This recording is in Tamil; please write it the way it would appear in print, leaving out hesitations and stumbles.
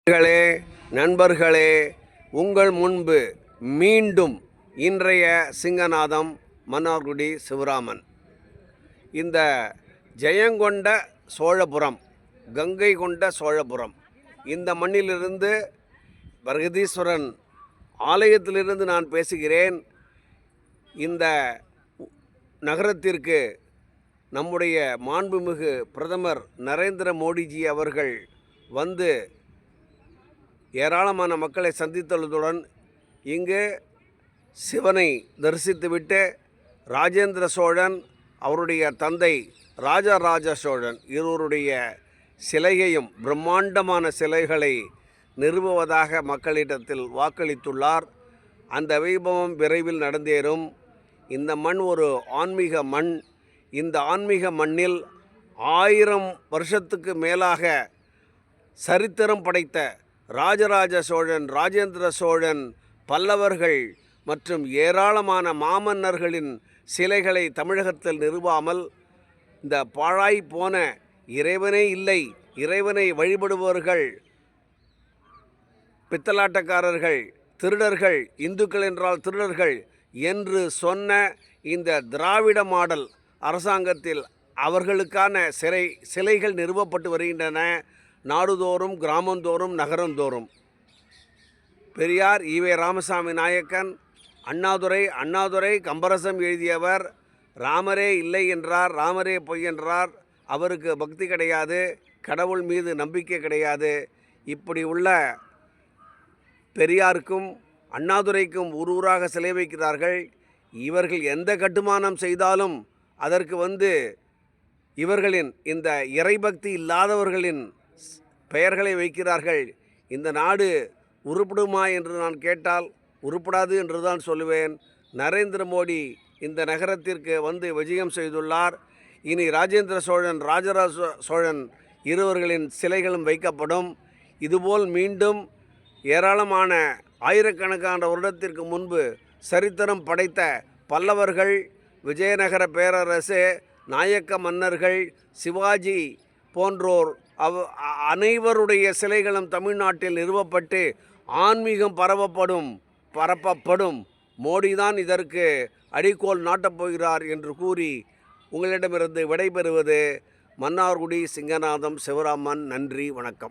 நண்பர்களே, உங்கள் முன்பு மீண்டும் இன்றைய சிங்கநாதம் மன்னார்குடி சிவராமன். இந்த ஜெயங்கொண்ட சோழபுரம், கங்கை கொண்ட சோழபுரம், இந்த மண்ணிலிருந்து பிரகதீஸ்வரன் ஆலயத்திலிருந்து நான் பேசுகிறேன். இந்த நகரத்திற்கு நம்முடைய மாண்புமிகு பிரதமர் நரேந்திர மோடிஜி அவர்கள் வந்து ஏராளமான மக்களை சந்தித்துள்ளதுடன் இங்கு சிவனை தரிசித்துவிட்டு ராஜேந்திர சோழன், அவருடைய தந்தை ராஜராஜ சோழன் இருவருடைய சிலையையும் பிரம்மாண்டமான சிலைகளை நிறுவுவதாக மக்களிடத்தில் வாக்களித்துள்ளார். அந்த வைபவம் விரைவில் நடந்தேறும். இந்த மண் ஒரு ஆன்மீக மண். இந்த ஆன்மீக மண்ணில் 1000 வருஷத்துக்கு மேலாக சரித்திரம் படைத்த ராஜராஜ சோழன், ராஜேந்திர சோழன், பல்லவர்கள் மற்றும் ஏராளமான மாமன்னர்களின் சிலைகளை தமிழகத்தில் நிறுவாமல் இந்த பாழாய் போன இறைவனே இல்லை, இறைவனை வழிபடுபவர்கள் பித்தலாட்டக்காரர்கள், திருடர்கள், இந்துக்கள் என்றால் திருடர்கள் என்று சொன்ன இந்த திராவிட மாடல் அரசாங்கத்தில் அவர்களுக்கான சிலைகள் நிறுவப்பட்டு வருகின்றன. நாடுதோறும், கிராமந்தோறும், நகரந்தோறும். பெரியார் ஈவே ராமசாமி நாயக்கன், அண்ணாதுரை கம்பரசம் எழுதியவர். ராமரே இல்லை என்றார், ராமரே பொய் என்றார். அவருக்கு பக்தி கிடையாது, கடவுள் மீது நம்பிக்கை கிடையாது. இப்படி உள்ள பெரியாருக்கும் அண்ணாதுரைக்கும் ஊராக சிலை வைக்கிறார்கள். இவர்கள் எந்த கட்டுமானம் செய்தாலும் அதற்கு இவர்களின் இந்த இறைபக்தி இல்லாதவர்களின் பெயர்களை வைக்கிறார்கள். இந்த நாடு உருப்படுமா என்று நான் கேட்டால் உருப்படாது என்று தான் சொல்லுவேன். நரேந்திர மோடி இந்த நகரத்திற்கு வந்து விஜயம் செய்துள்ளார். இனி ராஜேந்திர சோழன், ராஜராஜ சோழன் இருவர்களின் சிலைகளும் வைக்கப்படும். இதுபோல் மீண்டும் ஏராளமான ஆயிரக்கணக்கான வருடத்திற்கு முன்பு சரித்திரம் படைத்த பல்லவர்கள், விஜயநகர பேரரசு, நாயக்க மன்னர்கள், சிவாஜி போன்றோர் அனைவருடைய சிலைகளும் தமிழ்நாட்டில் நிறுவப்பட்டு ஆன்மீகம் பரப்பப்படும். மோடிதான் இதற்கு அடிக்கோல் நாட்டப்போகிறார் என்று கூறி உங்களிடமிருந்து விடைபெறுவது மன்னார்குடி சிங்கநாதம் சிவராமன். நன்றி, வணக்கம்.